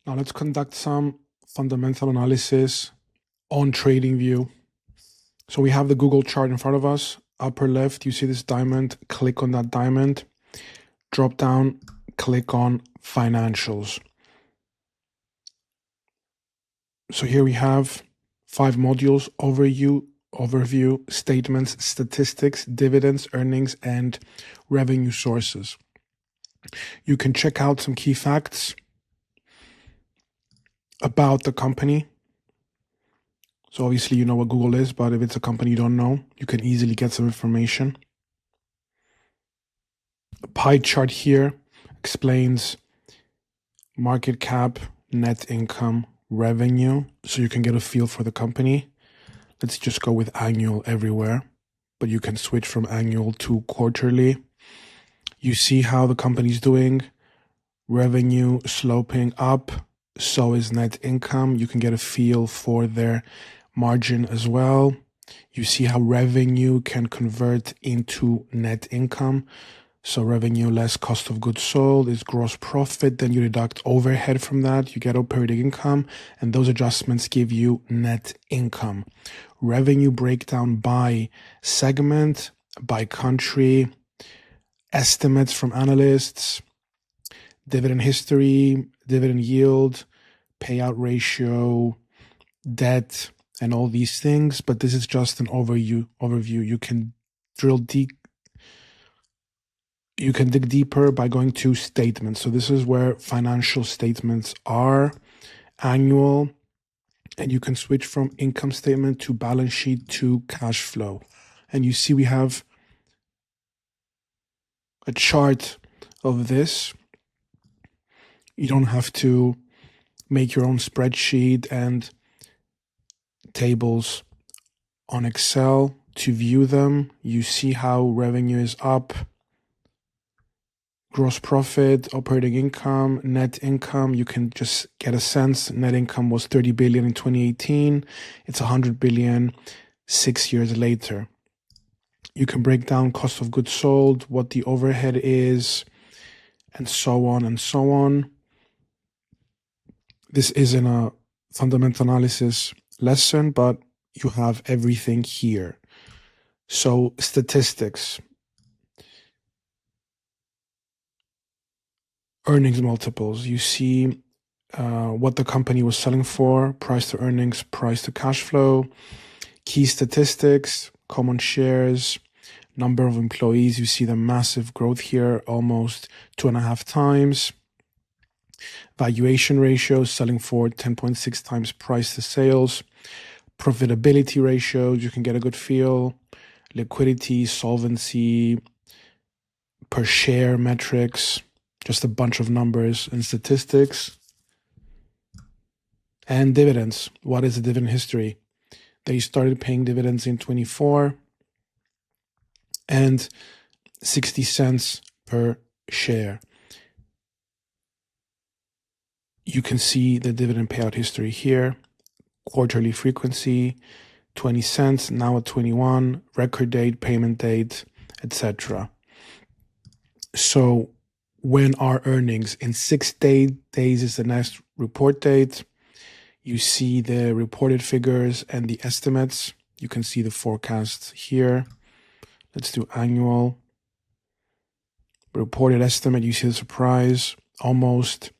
Now let's conduct some fundamental analysis on TradingView. So we have the Google chart in front of us. Upper left, you see this diamond. Click on that diamond. Drop down, click on Financials. So here we have 5 modules: overview, statements, statistics, dividends, earnings, and revenue sources. You can check out some key facts about the company. So obviously you know what Google is, but if it's a company you don't know, you can easily get some information. The pie chart here explains market cap, net income, revenue, so you can get a feel for the company. Let's just go with annual everywhere, but you can switch from annual to quarterly. You see how the company's doing. Revenue sloping up, so is net income. You can get a feel for their margin as well. You see how revenue can convert into net income. So revenue less cost of goods sold is gross profit. Then you deduct overhead from that. You get operating income, and those adjustments give you net income. Revenue breakdown by segment, by country, estimates from analysts, dividend history, dividend yield, payout ratio, debt, and all these things. But this is just an overview. You can drill deep. You can dig deeper by going to statements. So this is where financial statements are, annual, and you can switch from income statement to balance sheet to cash flow. And you see we have a chart of this. You don't have to make your own spreadsheet and tables on Excel to view them. You see how revenue is up, gross profit, operating income, net income. You can just get a sense. Net income was 30 billion in 2018. It's 100 billion 6 years later. You can break down cost of goods sold, what the overhead is, and so on and so on. This isn't a fundamental analysis lesson, but you have everything here. So statistics. Earnings multiples. You see what the company was selling for, price to earnings, price to cash flow. Key statistics, common shares, number of employees. You see the massive growth here, almost 2.5 times. Valuation ratio, selling for 10.6 times price to sales. Profitability ratios, you can get a good feel. Liquidity, solvency, per share metrics, just a bunch of numbers and statistics. And dividends. What is the dividend history? They started paying dividends in 24 and 60 cents per share. You can see the dividend payout history here. Quarterly frequency, 20 cents, now at 21, record date, payment date, etc. So when are earnings? In 6 days is the next report date. You see the reported figures and the estimates. You can see the forecasts here. Let's do annual. Reported estimate, you see the surprise. Almost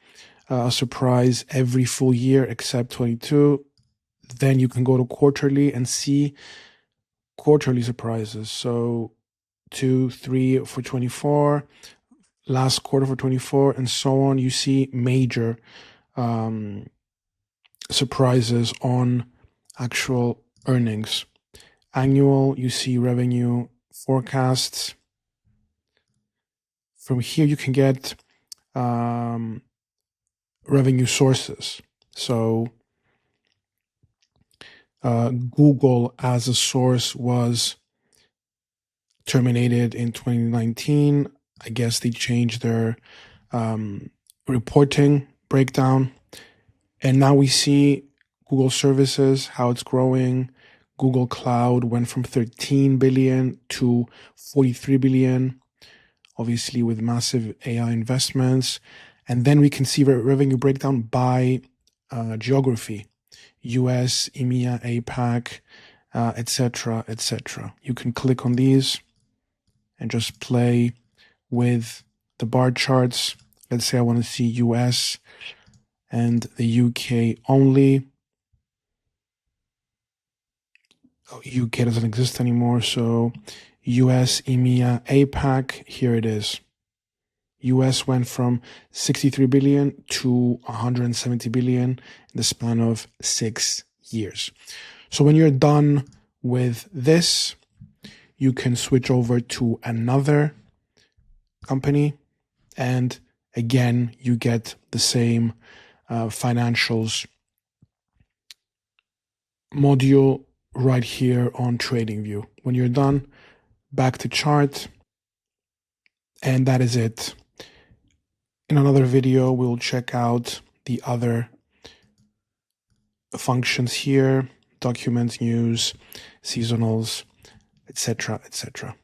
a surprise every full year except 22. Then you can go to quarterly and see quarterly surprises. So 2, 3 for 24, last quarter for 24, and so on. You see major surprises on actual earnings. Annual, you see revenue forecasts. From here, you can get revenue sources. So Google as a source was terminated in 2019. I guess they changed their reporting breakdown. And now we see Google services, how it's growing. Google Cloud went from 13 billion to 43 billion, obviously with massive AI investments. And then we can see revenue breakdown by geography, US, EMEA, APAC, etc., etc. You can click on these and just play with the bar charts. Let's say I want to see US and the UK only. Oh, UK doesn't exist anymore, so US, EMEA, APAC, here it is. US went from 63 billion to 170 billion in the span of 6 years. So when you're done with this, you can switch over to another company, and again, you get the same financials module right here on TradingView. When you're done, back to chart, and that is it. In another video, we'll check out the other functions here, documents, news, seasonals, etc., etc.